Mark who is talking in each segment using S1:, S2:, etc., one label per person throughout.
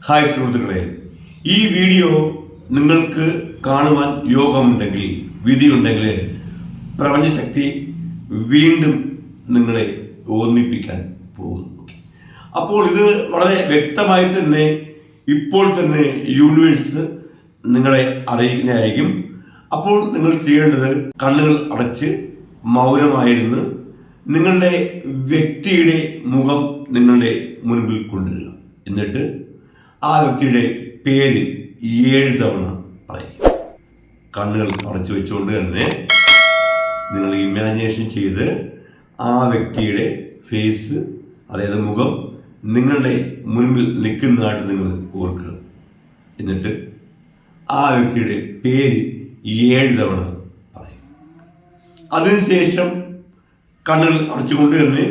S1: Hi സുഹൃത്തുക്കളെ, ഈ video നിങ്ങൾക്ക് കാണുവാൻ യോഗമുണ്ടെങ്കിൽ, വിധിയുണ്ടെങ്കിൽ പ്രപഞ്ചശക്തി വീണ്ടും നിങ്ങളെ ഓർമ്മിപ്പിക്കാൻ പോകുന്നു. അപ്പോൾ ഇത് വളരെ വ്യക്തമായി തന്നെ ഇപ്പോൾ തന്നെ യൂണിവേഴ്സ് നിങ്ങളെ അറിയിക്കുന്നതായിരിക്കും. അപ്പോൾ നിങ്ങൾ ചെയ്യേണ്ടത് കണ്ണുകൾ അടച്ച് മൗനമായിരുന്ന് നിങ്ങളുടെ വ്യക്തിയുടെ മുഖം നിങ്ങളുടെ മുൻപിൽ കൊണ്ടുവരിക. എന്നിട്ട് ആ വ്യക്തിയുടെ പേര് 7 തവണ പറയുക. കണ്ണുകൾ അടച്ചു വെച്ചുകൊണ്ട് തന്നെ നിങ്ങൾ ഇമാജിനേഷൻ ചെയ്ത് ആ വ്യക്തിയുടെ ഫേസ്, അതായത് മുഖം നിങ്ങളുടെ മുൻപിൽ നിൽക്കുന്നതായിട്ട് നിങ്ങൾ ഓർക്കുക. എന്നിട്ട് ആ വ്യക്തിയുടെ പേര് 7 തവണ പറയും. അതിനുശേഷം കണ്ണുകൾ അടച്ചുകൊണ്ട് തന്നെ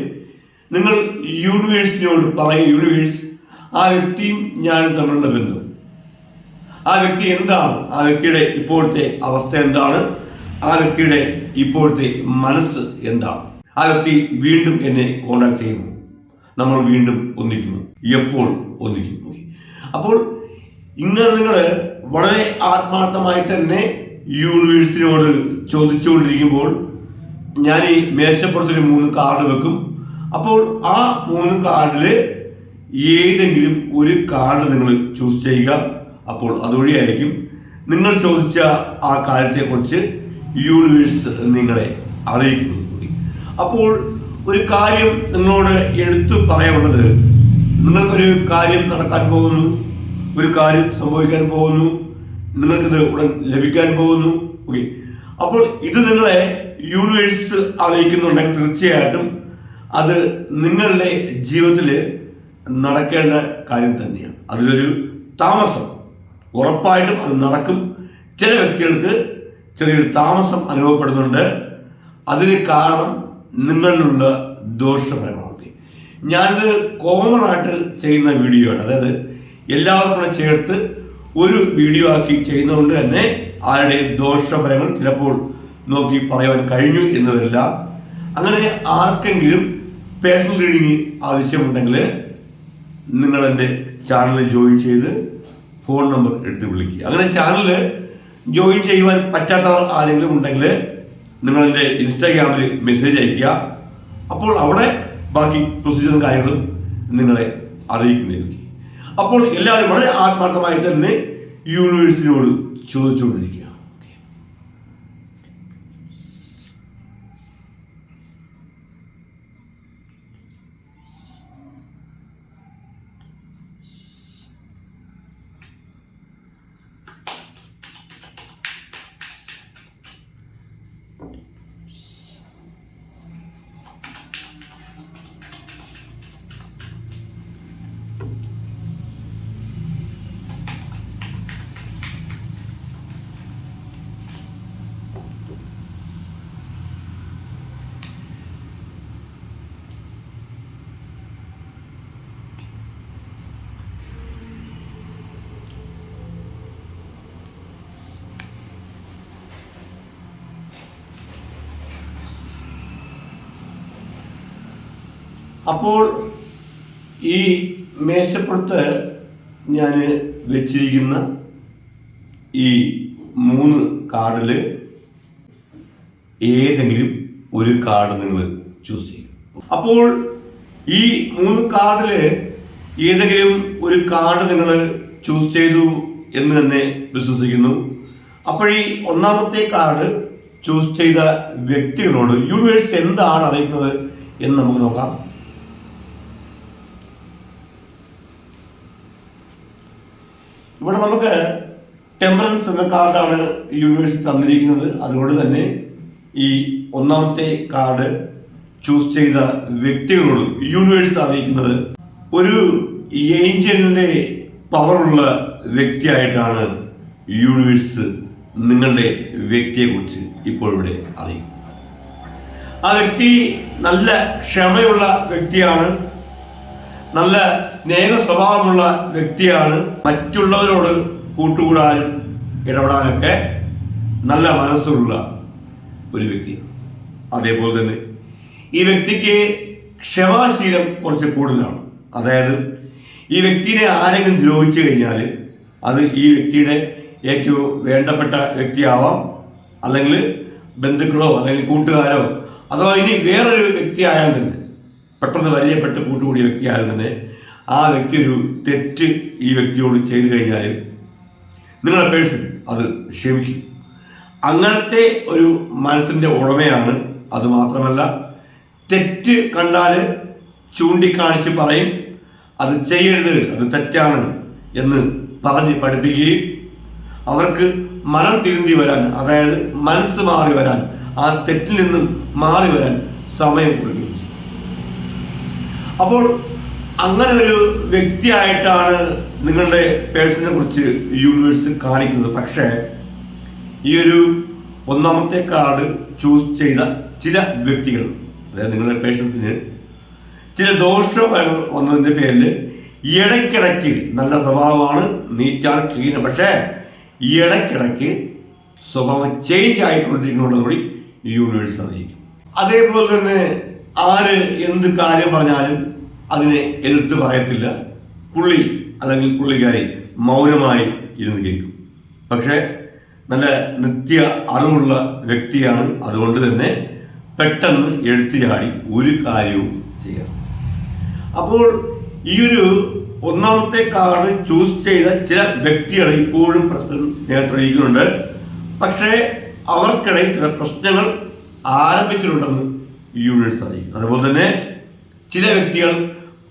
S1: നിങ്ങൾ യൂണിവേഴ്സിനോട് പറയും, യൂണിവേഴ്സ്, ആ വ്യക്തിയും ഞാനും തമ്മിലുള്ള ബന്ധം, ആ വ്യക്തി എന്താണ്, ആ വ്യക്തിയുടെ ഇപ്പോഴത്തെ അവസ്ഥ എന്താണ്, ആ വ്യക്തിയുടെ ഇപ്പോഴത്തെ മനസ്സ് എന്താണ്, ആ വ്യക്തി വീണ്ടും എന്നെ കോണ്ടാക്ട് ചെയ്യുന്നു, നമ്മൾ വീണ്ടും ഒന്നിക്കുന്നു, എപ്പോൾ ഒന്നിക്കുന്നു. അപ്പോൾ ഇങ്ങനെ നിങ്ങൾ വളരെ ആത്മാർത്ഥമായി തന്നെ യൂണിവേഴ്സിനോട് ചോദിച്ചുകൊണ്ടിരിക്കുമ്പോൾ ഞാൻ ഈ മേശപ്പുറത്തിന് 3 കാർഡ് വെക്കും. അപ്പോൾ ആ 3 കാർഡിൽ ഏതെങ്കിലും ഒരു കാർഡ് നിങ്ങൾ ചൂസ് ചെയ്യുക. അപ്പോൾ അതുവഴിയായിരിക്കും നിങ്ങൾ ചോദിച്ച ആ കാര്യത്തെക്കുറിച്ച് യൂണിവേഴ്സ് നിങ്ങളെ അറിയിക്കുന്നു. അപ്പോൾ ഒരു കാര്യം നിങ്ങളോട് എടുത്തു പറയാനുള്ളത്, നിങ്ങൾക്കൊരു കാര്യം നടക്കാൻ പോകുന്നു, ഒരു കാര്യം സംഭവിക്കാൻ പോകുന്നു, നിങ്ങൾക്കിത് ഉടൻ ലഭിക്കാൻ പോകുന്നു. ഓക്കെ, അപ്പോൾ ഇത് നിങ്ങളെ യൂണിവേഴ്സ് അറിയിക്കുന്നുണ്ടെങ്കിൽ തീർച്ചയായിട്ടും അത് നിങ്ങളുടെ ജീവിതത്തിൽ നടക്കേണ്ട കാര്യം തന്നെയാണ്. അതിലൊരു താമസം ഉറപ്പായിട്ടും അത് നടക്കും. ചില വ്യക്തികൾക്ക് ചെറിയൊരു താമസം അനുഭവപ്പെടുന്നുണ്ട്. അതിന് കാരണം നിങ്ങളിലുള്ള ദോഷഫലമാണ്. ഞാനിത് കോമൺ ആയിട്ട് ചെയ്യുന്ന വീഡിയോ ആണ്, അതായത് എല്ലാവർക്കും കൂടെ ചേർത്ത് ഒരു വീഡിയോ ആക്കി ചെയ്യുന്നതുകൊണ്ട് തന്നെ ആരുടെ ദോഷഫലങ്ങൾ ചിലപ്പോൾ നോക്കി പറയുവാൻ കഴിഞ്ഞു എന്ന് വരില്ല. അങ്ങനെ ആർക്കെങ്കിലും പേഴ്സണൽ റീഡിങ് ആവശ്യമുണ്ടെങ്കിൽ നിങ്ങൾ എൻ്റെ ചാനലിൽ ജോയിൻ ചെയ്ത് ഫോൺ നമ്പർ എടുത്ത് വിളിക്കുക. അങ്ങനെ ചാനലിൽ ജോയിൻ ചെയ്യുവാൻ പറ്റാത്തവർ ആരെങ്കിലും ഉണ്ടെങ്കിൽ നിങ്ങൾ എൻ്റെ ഇൻസ്റ്റാഗ്രാമിൽ മെസ്സേജ് അയയ്ക്കുക. അപ്പോൾ അവിടെ ബാക്കി പ്രൊസീജിയറും കാര്യങ്ങളും നിങ്ങളെ അറിയിക്കുന്നതായിരിക്കും. അപ്പോൾ എല്ലാവരും വളരെ ആത്മാർത്ഥമായി തന്നെ യൂണിവേഴ്സിനോട് ചോദിച്ചുകൊണ്ടിരിക്കുക. അപ്പോൾ ഈ മേശപ്പുറത്ത് ഞാൻ വെച്ചിരിക്കുന്ന ഈ 3 കാർഡിൽ ഏതെങ്കിലും ഒരു കാർഡ് നിങ്ങൾ ചൂസ് ചെയ്യും. അപ്പോൾ ഈ 3 കാർഡിൽ ഏതെങ്കിലും ഒരു കാർഡ് നിങ്ങൾ ചൂസ് ചെയ്തു എന്ന് തന്നെ വിശ്വസിക്കുന്നു. അപ്പോൾ ഈ 1ാമത്തെ കാർഡ് ചൂസ് ചെയ്ത വ്യക്തികളോട് യൂണിവേഴ്സ് എന്താണ് അറിയിക്കുന്നത് എന്ന് നമുക്ക് നോക്കാം. ഇവിടെ നമുക്ക് ടെമ്പറൻസ് എന്ന കാർഡാണ് യൂണിവേഴ്സ് തന്നിരിക്കുന്നത്. അതുകൊണ്ട് തന്നെ ഈ 1ാമത്തെ കാർഡ് ചൂസ് ചെയ്ത വ്യക്തികളോട് യൂണിവേഴ്സ് അറിയിക്കുന്നത് ഒരു ഏഞ്ചലിന്റെ പവറുള്ള വ്യക്തിയായിട്ടാണ് യൂണിവേഴ്സ് നിങ്ങളുടെ വ്യക്തിയെക്കുറിച്ച് ഇപ്പോൾ ഇവിടെ അറിയും. ആ വ്യക്തി നല്ല ക്ഷമയുള്ള വ്യക്തിയാണ്, നല്ല സ്നേഹ സ്വഭാവമുള്ള വ്യക്തിയാണ്, മറ്റുള്ളവരോട് കൂട്ടുകൂടാനും ഇടപെടാനൊക്കെ നല്ല മനസ്സുള്ള ഒരു വ്യക്തിയാണ്. അതേപോലെ തന്നെ ഈ വ്യക്തിക്ക് ക്ഷമാശീലം കുറച്ച് കൂടുതലാണ്. അതായത് ഈ വ്യക്തിയെ ആരെങ്കിലും ദ്രോഹിച്ചു കഴിഞ്ഞാൽ അത് ഈ വ്യക്തിയുടെ ഏറ്റവും വേണ്ടപ്പെട്ട വ്യക്തിയാവാം, അല്ലെങ്കിൽ ബന്ധുക്കളോ അല്ലെങ്കിൽ കൂട്ടുകാരോ, അഥവാ ഇനി വേറൊരു വ്യക്തി ആയാൽ തന്നെ, പെട്ടെന്ന് പരിചയപ്പെട്ട് കൂട്ടുകൂടിയ വ്യക്തി ആയാൽ തന്നെ ആ വ്യക്തി ഒരു തെറ്റ് ഈ വ്യക്തിയോട് ചെയ്തു കഴിഞ്ഞാൽ നിങ്ങളുടെ പേഴ്സൺ അത് ക്ഷമിക്കും. അങ്ങനത്തെ ഒരു മനസ്സിൻ്റെ ഉടമയാണ്. അതുമാത്രമല്ല, തെറ്റ് കണ്ടാൽ ചൂണ്ടിക്കാണിച്ച് പറയും, അത് ചെയ്യരുത്, അത് തെറ്റാണ് എന്ന് പറഞ്ഞ് പഠിപ്പിക്കുകയും അവർക്ക് മനം തിരുന്തി വരാൻ, അതായത് മനസ്സ് മാറി വരാൻ, ആ തെറ്റിൽ നിന്നും മാറി വരാൻ സമയം കൊടുക്കുകയും ചെയ്യും. അപ്പോൾ അങ്ങനെ ഒരു വ്യക്തിയായിട്ടാണ് നിങ്ങളുടെ പേഴ്സണിനെ കുറിച്ച് യൂണിവേഴ്സ് കാണിക്കുന്നത്. പക്ഷേ ഈ ഒരു ഒന്നാമത്തെ കാർഡ് ചൂസ് ചെയ്ത ചില വ്യക്തികൾ, അതായത് നിങ്ങളുടെ പേഴ്സൺസിന് ചില ദോഷങ്ങൾ വന്നതിൻ്റെ പേരിൽ ഇടയ്ക്കിടയ്ക്ക് നല്ല സ്വഭാവമാണ്, നീറ്റാണ്, ക്ലീന്, പക്ഷേ ഇടയ്ക്കിടയ്ക്ക് സ്വഭാവം ചേഞ്ച് ആയിക്കൊണ്ടിരിക്കുന്നതോടുകൂടി യൂണിവേഴ്സ് അറിയിക്കും. അതേപോലെ തന്നെ ആര് എന്ത് കാര്യം പറഞ്ഞാലും അതിനെ എതിർത്ത് പറയത്തില്ല. പുള്ളി അല്ലെങ്കിൽ പുള്ളിക്കാരി മൗനമായി ഇരുന്ന് കേൾക്കും. പക്ഷേ നല്ല നിത്യ അറിവുള്ള വ്യക്തിയാണ്. അതുകൊണ്ട് തന്നെ പെട്ടെന്ന് എടുത്തു ചാടി ഒരു കാര്യവും ചെയ്യാം. അപ്പോൾ ഈ ഒരു ഒന്നാമത്തെ കാർഡ് ചൂസ് ചെയ്ത ചില വ്യക്തികൾ ഇപ്പോഴും സ്നേഹത്തിലിരിക്കുന്നുണ്ട്. പക്ഷേ അവർക്കിടയിൽ ചില പ്രശ്നങ്ങൾ ആരംഭിച്ചിട്ടുണ്ടെന്ന് യൂണിവേഴ്സ് അറിയും. അതുപോലെ തന്നെ ചില വ്യക്തികൾ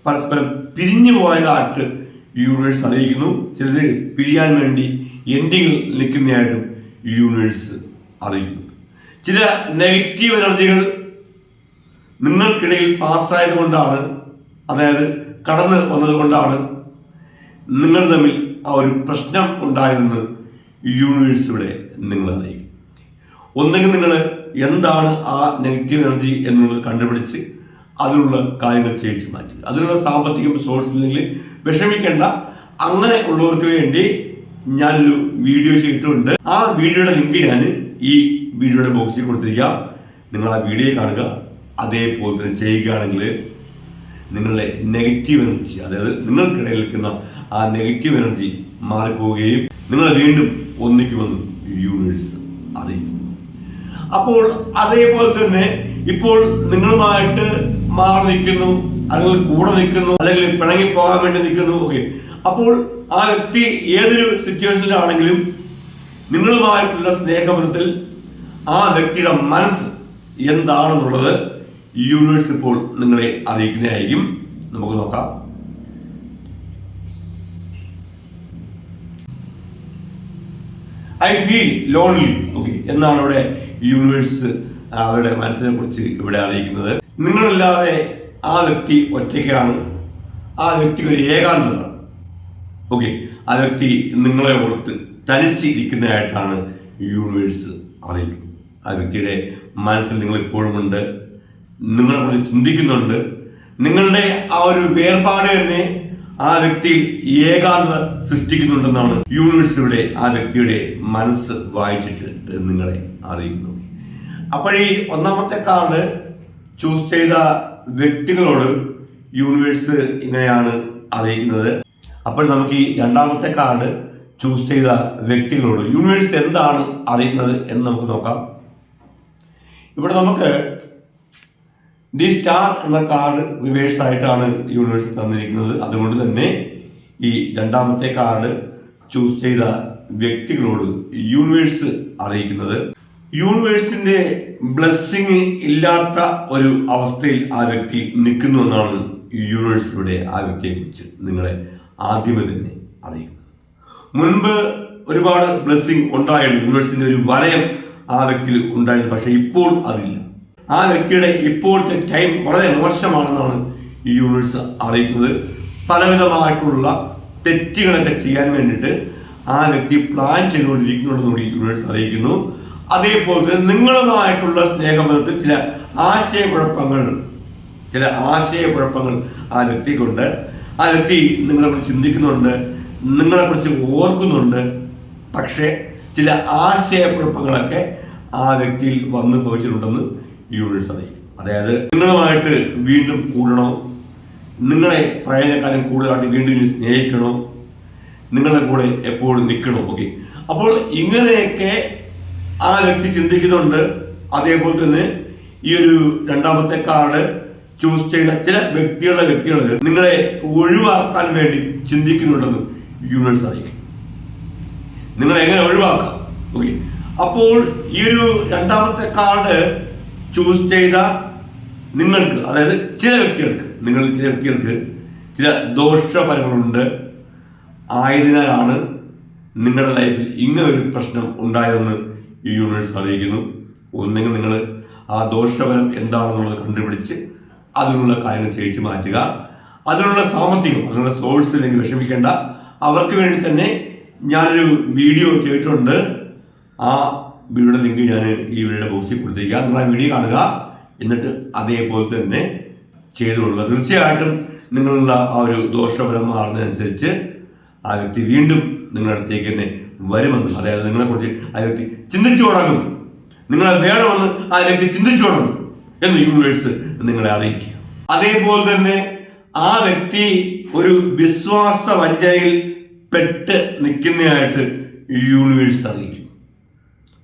S1: പരസ്പരം പിരിഞ്ഞു പോയതായിട്ട് യൂണിവേഴ്സ് അറിയിക്കുന്നു. ചിലർ പിരിയാൻ വേണ്ടി എൻഡിങ്ങിൽ നിൽക്കുന്നതായിട്ടും യൂണിവേഴ്സ് അറിയിക്കുന്നു. ചില നെഗറ്റീവ് എനർജികൾ നിങ്ങൾക്കിടയിൽ പാസ്സായത് കൊണ്ടാണ്, അതായത് കടന്നു വന്നതുകൊണ്ടാണ് നിങ്ങൾ തമ്മിൽ ആ ഒരു പ്രശ്നം ഉണ്ടായതെന്ന് യൂണിവേഴ്സ് ഇവിടെ നിങ്ങൾ അറിയിക്കും. ഒന്നെങ്കിൽ നിങ്ങൾ എന്താണ് ആ നെഗറ്റീവ് എനർജി എന്നുള്ളത് കണ്ടുപിടിച്ച് അതിനുള്ള കാര്യങ്ങൾ ചെയ്യിച്ച് മാറ്റുക. അതിനുള്ള സാമ്പത്തികം സോഴ്സ് ഇല്ലെങ്കിൽ വിഷമിക്കേണ്ട. അങ്ങനെ ഉള്ളവർക്ക് വേണ്ടി ഞാനൊരു വീഡിയോ ചെയ്തിട്ടുണ്ട്. ആ വീഡിയോയുടെ ലിങ്ക് ഞാൻ ഈ വീഡിയോയുടെ ബോക്സിൽ കൊടുത്തിരിക്കാം. നിങ്ങൾ ആ വീഡിയോ കാണുക. അതേപോലെ തന്നെ ചെയ്യുകയാണെങ്കിൽ നിങ്ങളുടെ നെഗറ്റീവ് എനർജി, അതായത് നിങ്ങൾക്കിടയിൽ നിൽക്കുന്ന ആ നെഗറ്റീവ് എനർജി മാറിപ്പോവുകയും നിങ്ങൾ വീണ്ടും ഒന്നിക്കുമെന്ന് യൂണിവേഴ്സ് അറിയിക്കുന്നു. അപ്പോൾ അതേപോലെ തന്നെ ഇപ്പോൾ നിങ്ങളുമായിട്ട് മാറി നിൽക്കുന്നു, അല്ലെങ്കിൽ കൂടെ നിൽക്കുന്നു, അല്ലെങ്കിൽ പിണങ്ങി പോകാൻ വേണ്ടി നിൽക്കുന്നു. ഓക്കെ, അപ്പോൾ ആ വ്യക്തി ഏതൊരു സിറ്റുവേഷനിലാണെങ്കിലും നിങ്ങളുമായിട്ടുള്ള സ്നേഹബന്ധത്തിൽ ആ വ്യക്തിയുടെ മനസ്സ് എന്താണെന്നുള്ളത് യൂണിവേഴ്സ് ഇപ്പോൾ നിങ്ങളെ അറിയിക്കുന്നതായിരിക്കും. നമുക്ക് നോക്കാം. ഐ ഫീൽ ലോൺലി, ഓക്കെ എന്നാണ് ഇവിടെ യൂണിവേഴ്സ് അവരുടെ മനസ്സിനെ കുറിച്ച് ഇവിടെ അറിയിക്കുന്നത്. നിങ്ങളില്ലാതെ ആ വ്യക്തി ഒറ്റയ്ക്കാണ്, ആ വ്യക്തിക്ക് ഒരു ഏകാന്തത. ഓക്കെ, ആ വ്യക്തി നിങ്ങളെ ഓർത്ത് തനിച്ചിരിക്കുന്നതായിട്ടാണ് യൂണിവേഴ്സ് അറിയിക്കുന്നത്. ആ വ്യക്തിയുടെ മനസ്സിൽ നിങ്ങൾ ഇപ്പോഴും ഉണ്ട്, നിങ്ങളെ കുറിച്ച് ചിന്തിക്കുന്നുണ്ട്. നിങ്ങളുടെ ആ ഒരു വേർപാട് തന്നെ ആ വ്യക്തിയിൽ ഏകാന്തത സൃഷ്ടിക്കുന്നുണ്ടെന്നാണ് യൂണിവേഴ്സ് ഇവിടെ ആ വ്യക്തിയുടെ മനസ്സ് വായിച്ചിട്ട് നിങ്ങളെ അറിയിക്കുന്നു. അപ്പോൾ ഈ ഒന്നാമത്തെ കാർഡ് ചൂസ് ചെയ്ത വ്യക്തികളോട് യൂണിവേഴ്സ് ഇങ്ങനെയാണ് അറിയിക്കുന്നത്. അപ്പോൾ നമുക്ക് ഈ രണ്ടാമത്തെ കാർഡ് ചൂസ് ചെയ്ത വ്യക്തികളോട് യൂണിവേഴ്സ് എന്താണ് അറിയുന്നത് എന്ന് നമുക്ക് നോക്കാം. ഇവിടെ നമുക്ക് ദി സ്റ്റാർ എന്ന കാർഡ് റിവേഴ്സ് ആയിട്ടാണ് യൂണിവേഴ്സ് തന്നിരിക്കുന്നത്. അതുകൊണ്ട് തന്നെ ഈ രണ്ടാമത്തെ കാർഡ് ചൂസ് ചെയ്ത വ്യക്തികളോട് യൂണിവേഴ്സ് അറിയിക്കുന്നത് യൂണിവേഴ്സിന്റെ ബ്ലെസ്സിങ് ഇല്ലാത്ത ഒരു അവസ്ഥയിൽ ആ വ്യക്തി നിൽക്കുന്നു എന്നാണ് യൂണിവേഴ്സ് ഇവിടെ ആ വ്യക്തിയെ കുറിച്ച് നിങ്ങളെ ആദ്യമേ തന്നെ അറിയിക്കുന്നത്. മുൻപ് ഒരുപാട് ബ്ലെസ്സിങ് ഉണ്ടായിരുന്നു, യൂണിവേഴ്സിന്റെ ഒരു വലയം ആ വ്യക്തിയിൽ ഉണ്ടായിരുന്നു. പക്ഷെ ഇപ്പോൾ അതില്ല. ആ വ്യക്തിയുടെ ഇപ്പോഴത്തെ ടൈം വളരെ മോശമാണെന്നാണ് ഈ യൂണിവേഴ്സ് അറിയിക്കുന്നത്. പലവിധമായിട്ടുള്ള തെറ്റുകളൊക്കെ ചെയ്യാൻ വേണ്ടിയിട്ട് ആ വ്യക്തി പ്ലാൻ ചെയ്തുകൊണ്ടിരിക്കുന്നുണ്ടെന്നുകൂടി യൂണിവേഴ്സ് അറിയിക്കുന്നു. അതേപോലെ തന്നെ നിങ്ങളുമായിട്ടുള്ള സ്നേഹബന്ധത്തിൽ ചില ആശയക്കുഴപ്പങ്ങൾ ആ വ്യക്തിക്കുണ്ട്. ആ വ്യക്തി നിങ്ങളെക്കുറിച്ച് ചിന്തിക്കുന്നുണ്ട്, നിങ്ങളെക്കുറിച്ച് ഓർക്കുന്നുണ്ട്. പക്ഷേ ചില ആശയക്കുഴപ്പങ്ങളൊക്കെ ആ വ്യക്തിയിൽ വന്നു ഭവിച്ചിട്ടുണ്ടെന്ന് യൂണിവേഴ്സ് അറിയിക്കും. അതായത് നിങ്ങളുമായിട്ട് വീണ്ടും കൂടണോ, നിങ്ങളെ പഴയകാലം കൂടുതലായിട്ട് വീണ്ടും സ്നേഹിക്കണോ, നിങ്ങളുടെ കൂടെ എപ്പോഴും നിൽക്കണോ? ഓക്കെ, അപ്പോൾ ഇങ്ങനെയൊക്കെ ആ വ്യക്തി ചിന്തിക്കുന്നുണ്ട്. അതേപോലെ തന്നെ ഈ ഒരു രണ്ടാമത്തെ കാർഡ് ചൂസ് ചെയ്ത ചില വ്യക്തികൾ നിങ്ങളെ ഒഴിവാക്കാൻ വേണ്ടി ചിന്തിക്കുന്നുണ്ടെന്ന് യൂണിവേഴ്സ് അറിയിക്കും. നിങ്ങളെ എങ്ങനെ ഒഴിവാക്കാം? ഓക്കെ, അപ്പോൾ ഈ ഒരു രണ്ടാമത്തെ കാർഡ് ചൂസ് ചെയ്ത നിങ്ങൾക്ക്, അതായത് ചില വ്യക്തികൾക്ക് ചില ദോഷഫലങ്ങളുണ്ട്. ആയതിനാലാണ് നിങ്ങളുടെ ലൈഫിൽ ഇങ്ങനൊരു പ്രശ്നം ഉണ്ടായതെന്ന് ഈ യൂണിവേഴ്സ് അറിയിക്കുന്നു. ഒന്നെങ്കിൽ നിങ്ങൾ ആ ദോഷഫലം എന്താണെന്നുള്ളത് കണ്ടുപിടിച്ച് അതിനുള്ള കാര്യങ്ങൾ ചെയ്യിച്ച് മാറ്റുക. അതിനുള്ള സാമ്പത്തികം, അതിനുള്ള സോഴ്സ് ഇല്ലെങ്കിൽ വിഷമിക്കേണ്ട. അവർക്ക് വേണ്ടി തന്നെ ഞാനൊരു വീഡിയോ ചെയ്തിട്ടുണ്ട്. ആ വീഡിയോയുടെ ലിങ്ക് ഞാൻ ഈ വീഡിയോയുടെ ബോക്സിൽ കൊടുത്തിരിക്കുക. നിങ്ങൾ ആ വീഡിയോ കാണുക, എന്നിട്ട് അതേപോലെ തന്നെ ചെയ്തു കൊടുക്കുക. തീർച്ചയായിട്ടും നിങ്ങളുള്ള ആ ഒരു ദോഷഫലം മാറുന്നതനുസരിച്ച് ആ വ്യക്തി വീണ്ടും നിങ്ങളുടെ അടുത്തേക്ക് തന്നെ വരുമെന്ന്, അതായത് നിങ്ങളെക്കുറിച്ച് ആ വ്യക്തി ചിന്തിച്ചു തുടങ്ങും. നിങ്ങളെ വേണമെന്ന് ആ വ്യക്തി ചിന്തിച്ചു തുടങ്ങും എന്ന് യൂണിവേഴ്സ് നിങ്ങളെ അറിയിക്കുക. അതേപോലെ തന്നെ ആ വ്യക്തി ഒരു വിശ്വാസ വഞ്ചനയിൽ പെട്ട് നിൽക്കുന്നതായിട്ട് യൂണിവേഴ്സ് അറിയിക്കും.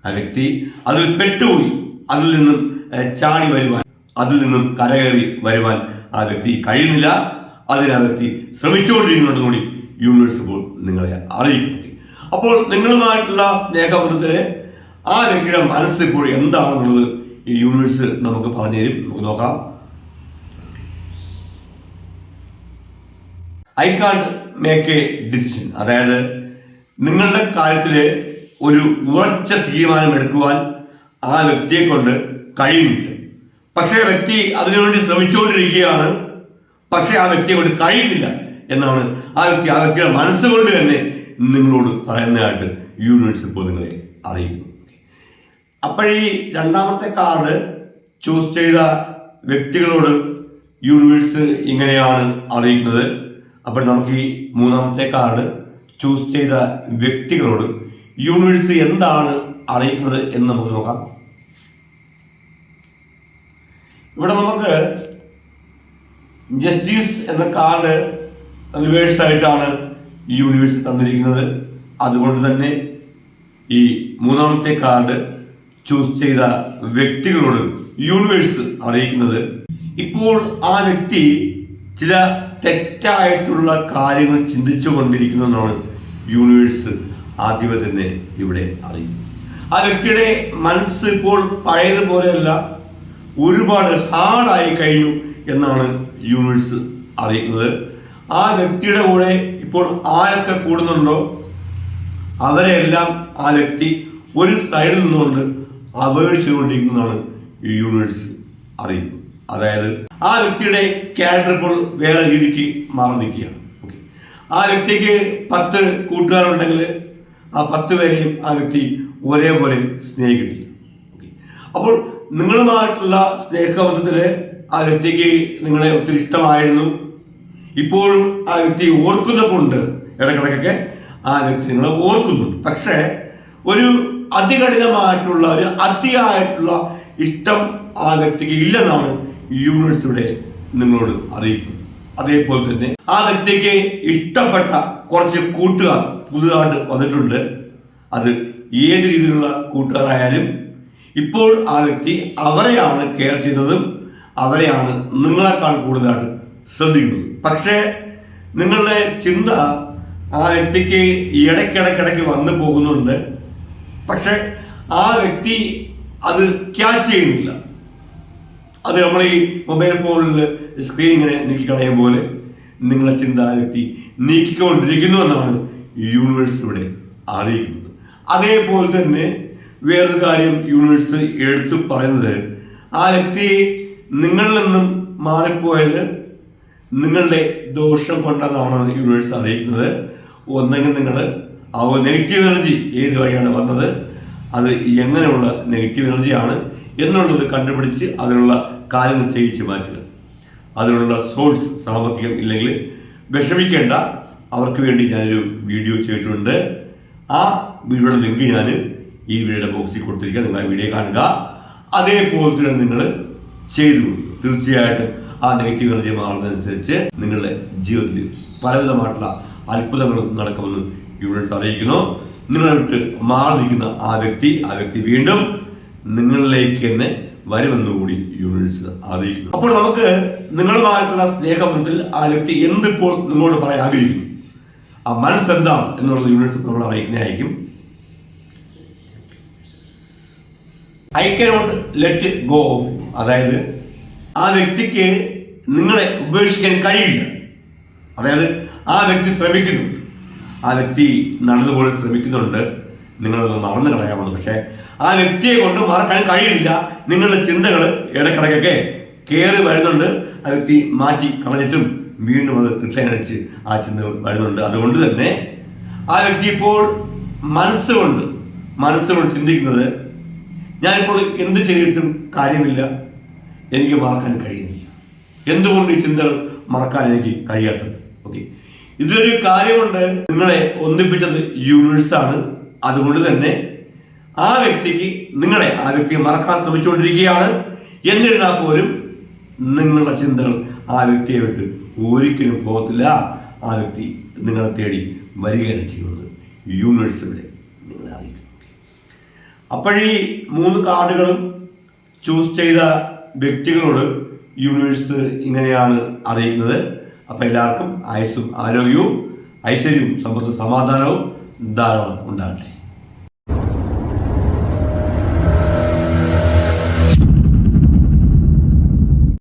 S1: ആ വ്യക്തി അതിൽ പെട്ടുപോയി, അതിൽ നിന്നും ചാടി വരുവാൻ, അതിൽ നിന്നും കരകയറി വരുവാൻ ആ വ്യക്തി കഴിയുന്നില്ല. അതിന് ആ വ്യക്തി ശ്രമിച്ചുകൊണ്ടിരിക്കുന്നുണ്ടെന്ന് കൂടി യൂണിവേഴ്സ് ഇപ്പോൾ നിങ്ങളെ അറിയിക്കും. അപ്പോൾ നിങ്ങളുമായിട്ടുള്ള സ്നേഹബന്ധത്തിന് ആ വ്യക്തിയുടെ മനസ്സ് ഇപ്പോൾ എന്താണെന്നുള്ളത് ഈ യൂണിവേഴ്സ് നമുക്ക് പറഞ്ഞു തരും. നമുക്ക് നോക്കാം. I can't make A decision, അതായത് നിങ്ങളുടെ കാര്യത്തിൽ ഒരു ഉറച്ച തീരുമാനം എടുക്കുവാൻ ആ വ്യക്തിയെ കൊണ്ട് കഴിയുന്നില്ല. പക്ഷേ വ്യക്തി അതിനുവേണ്ടി ശ്രമിച്ചുകൊണ്ടിരിക്കുകയാണ്. പക്ഷേ ആ വ്യക്തിയെ കൊണ്ട് കഴിയുന്നില്ല എന്നാണ് ആ വ്യക്തിയുടെ മനസ്സുകൊണ്ട് തന്നെ നിങ്ങളോട് പറയുന്നതായിട്ട് യൂണിവേഴ്സ് ഇപ്പോൾ നിങ്ങളെ അറിയിക്കുന്നു. അപ്പോഴീ രണ്ടാമത്തെ കാർഡ് ചൂസ് ചെയ്ത വ്യക്തികളോട് യൂണിവേഴ്സ് ഇങ്ങനെയാണ് അറിയിക്കുന്നത്. അപ്പോൾ നമുക്ക് ഈ മൂന്നാമത്തെ കാർഡ് ചൂസ് ചെയ്ത വ്യക്തികളോട് യൂണിവേഴ്സ് എന്താണ് അറിയിക്കുന്നത് എന്ന് നമുക്ക് നോക്കാം. ഇവിടെ നമുക്ക് ജസ്റ്റിസ് എന്ന കാർഡ് റിവേഴ്സ് ആയിട്ടാണ് യൂണിവേഴ്സ് തന്നിരിക്കുന്നത്. അതുകൊണ്ട് തന്നെ ഈ മൂന്നാമത്തെ കാർഡ് ചൂസ് ചെയ്ത വ്യക്തികളോട് യൂണിവേഴ്സ് അറിയിക്കുന്നത്, ഇപ്പോൾ ആ വ്യക്തി ചില തെറ്റായിട്ടുള്ള കാര്യങ്ങൾ ചിന്തിച്ചു കൊണ്ടിരിക്കുന്നു എന്നാണ് യൂണിവേഴ്സ് ആദ്യമേ തന്നെ ഇവിടെ അറിയിക്കുന്നത്. ആ വ്യക്തിയുടെ മനസ്സ് ഇപ്പോൾ പഴയതുപോലെയല്ല, ഒരുപാട് ഹാർഡായി കഴിഞ്ഞു എന്നാണ് യൂണിവേഴ്സ് അറിയിക്കുന്നത്. ആ വ്യക്തിയുടെ കൂടെ ഇപ്പോൾ ആരൊക്കെ കൂടുന്നുണ്ടോ അവരെല്ലാം ആ വ്യക്തി ഒരു സൈഡിൽ നിന്നുകൊണ്ട് അവോയ്ഡ് ചെയ്തുകൊണ്ടിരിക്കുന്നതാണ് ഈ യൂണിവേഴ്സ് അറിയിക്കുന്നത്. അതായത് ആ വ്യക്തിയുടെ ക്യാരക്ടർ ഇപ്പോൾ വേറെ രീതിക്ക് മാറി നിൽക്കുകയാണ്. ഓക്കെ, ആ വ്യക്തിക്ക് 10 കൂട്ടുകാരുണ്ടെങ്കിൽ ആ 10 പേരെയും ആ വ്യക്തി ഒരേപോലെ സ്നേഹിക്കുന്നില്ല. ഓക്കെ, അപ്പോൾ നിങ്ങളുമായിട്ടുള്ള സ്നേഹബന്ധത്തിൽ ആ വ്യക്തിക്ക് നിങ്ങളെ ഒത്തിരി ഇഷ്ടമായിരുന്നു. ഇപ്പോഴും ആ വ്യക്തി ഓർക്കുന്നപ്പോണ്ട്, ഇടക്കിടക്കൊക്കെ ആ വ്യക്തി നിങ്ങളെ ഓർക്കുന്നുണ്ട്. പക്ഷേ ഒരു അതികഠിനമായിട്ടുള്ള ഒരു അതിയായിട്ടുള്ള ഇഷ്ടം ആ വ്യക്തിക്ക് ഇല്ലെന്നാണ് യൂണിവേഴ്സ് ഇവിടെ നിങ്ങളോട് അറിയിക്കുന്നത്. അതേപോലെ തന്നെ ആ വ്യക്തിക്ക് ഇഷ്ടപ്പെട്ട കുറച്ച് കൂട്ടുകാർ പുതുതായിട്ട് വന്നിട്ടുണ്ട്. അത് ഏത് രീതിയിലുള്ള കൂട്ടുകാരായാലും ഇപ്പോൾ ആ വ്യക്തി അവരെയാണ് കെയർ ചെയ്യുന്നതും അവരെയാണ് നിങ്ങളെക്കാൾ കൂടുതലായിട്ട് ശ്രദ്ധിക്കുന്നത്. പക്ഷേ നിങ്ങളുടെ ചിന്ത ആ വ്യക്തിക്ക് ഇടയ്ക്കിടയ്ക്കിടയ്ക്ക് വന്നു പോകുന്നുണ്ട്. പക്ഷെ ആ വ്യക്തി അത് ക്യാച്ച് ചെയ്യുന്നില്ല. അത് നമ്മൾ ഈ മൊബൈൽ ഫോണിൽ സ്ക്രീൻ ഇങ്ങനെ നീക്കിക്കളയും പോലെ നിങ്ങളെ ചിന്ത ആ വ്യക്തി നീക്കിക്കൊണ്ടിരിക്കുന്നു എന്നാണ് യൂണിവേഴ്സ് ഇവിടെ അറിയിക്കുന്നത്. അതേപോലെ തന്നെ വേറൊരു കാര്യം യൂണിവേഴ്സ് എടുത്തു പറയുന്നത്, ആ വ്യക്തി നിങ്ങളിൽ നിന്നും മാറിപ്പോയത് നിങ്ങളുടെ ദോഷം കൊണ്ടെന്നാണ് യൂണിവേഴ്സ് അറിയിക്കുന്നത്. ഒന്നെങ്കിൽ നിങ്ങൾ ആ നെഗറ്റീവ് എനർജി ഏത് വഴിയാണ് വന്നത്, അത് എങ്ങനെയുള്ള നെഗറ്റീവ് എനർജിയാണ് എന്നുള്ളത് കണ്ടുപിടിച്ച് അതിനുള്ള കാര്യങ്ങൾ ചെയ്യിച്ച് മാറ്റുക. അതിനുള്ള സോഴ്സ് സാമ്പത്തികം ഇല്ലെങ്കിൽ വിഷമിക്കേണ്ട. അവർക്ക് വേണ്ടി ഞാനൊരു വീഡിയോ ചെയ്തിട്ടുണ്ട്. ആ വീഡിയോയുടെ ലിങ്ക് ഞാൻ ഈ വീഡിയോയുടെ ബോക്സിൽ കൊടുത്തിരിക്കുക. നിങ്ങൾ ആ വീഡിയോ കാണുക. അതേപോലെ തന്നെ നിങ്ങൾ ചെയ്തു തീർച്ചയായിട്ടും ആ നെഗറ്റീവ് എനർജി മാറുന്നതനുസരിച്ച് നിങ്ങളുടെ ജീവിതത്തിൽ പലവിധമായിട്ടുള്ള അത്ഭുതങ്ങളും നടക്കുമെന്ന് യൂണിവേഴ്സ് അറിയിക്കുന്നു. നിങ്ങളെ വിട്ട് മാറി നിൽക്കുന്ന ആ വ്യക്തി വീണ്ടും നിങ്ങളിലേക്ക് തന്നെ വരുമെന്നുകൂടി യൂണിവേഴ്സ് അറിയിക്കുന്നു. അപ്പോൾ നമുക്ക് നിങ്ങളുമായിട്ടുള്ള സ്നേഹബന്ധത്തിൽ ആ വ്യക്തി എന്തിപ്പോൾ നിങ്ങളോട് പറയാൻ ആഗ്രഹിക്കുന്നു, ആ മനസ്സെന്താണ് എന്നുള്ളത് യൂണിവേഴ്സ് നമ്മൾ അറിയിക്കുന്നതായിരിക്കും. I cannot let go of, അതായത് ആ വ്യക്തിക്ക് നിങ്ങളെ ഉപേക്ഷിക്കാൻ കഴിയില്ല. അതായത് ആ വ്യക്തി ശ്രമിക്കുന്നു, ആ വ്യക്തി നടന്നുപോലും ശ്രമിക്കുന്നുണ്ട് നിങ്ങളൊന്ന് മറന്നു കളയാമെന്ന്. പക്ഷേ ആ വ്യക്തിയെ കൊണ്ട് മറക്കാൻ കഴിയില്ല. നിങ്ങളുടെ ചിന്തകൾ ഇടക്കിടക്കൊക്കെ കയറി വരുന്നുണ്ട്. ആ വ്യക്തി മാറ്റി കളഞ്ഞിട്ടും വീണ്ടും അത് റിട്ടേൺ അടിച്ച് ആ ചിന്തകൾ വരുന്നുണ്ട്. അതുകൊണ്ട് തന്നെ ആ വ്യക്തി ഇപ്പോൾ മനസ്സുകൊണ്ട് ചിന്തിക്കുന്നത്, ഞാനിപ്പോൾ എന്ത് ചെയ്തിട്ടും കാര്യമില്ല, എനിക്ക് മറക്കാൻ കഴിയുന്നില്ല. എന്തുകൊണ്ട് ഈ ചിന്തകൾ മറക്കാൻ എനിക്ക് കഴിയാത്തത്? ഓക്കെ, ഇതിലൊരു കാര്യമുണ്ട്, നിങ്ങളെ ഒന്നിപ്പിച്ചത് യൂണിവേഴ്സാണ്. അതുകൊണ്ട് തന്നെ ആ വ്യക്തിയെ മറക്കാൻ ശ്രമിച്ചുകൊണ്ടിരിക്കുകയാണ്. എന്നിരുന്നാൽ പോലും നിങ്ങളുടെ ചിന്തകൾ ആ വ്യക്തിയെ വിട്ട് ഒരിക്കലും പോകത്തില്ല. ആ വ്യക്തി നിങ്ങളെ തേടി വരികയാണ് ചെയ്യുന്നത്. യൂണിവേഴ്സ് ഇവിടെ നിങ്ങളെ അറിയിക്കും. അപ്പോഴീ 3 കാർഡുകളും ചൂസ് ചെയ്ത വ്യക്തികളോട് യൂണിവേഴ്സ് ഇങ്ങനെയാണ് അറിയിക്കുന്നത്. അപ്പം എല്ലാവർക്കും ആയുസ്സും ആരോഗ്യവും ഐശ്വര്യവും സമ്പത്തും സമാധാനവും ധാരാളം ഉണ്ടാകട്ടെ.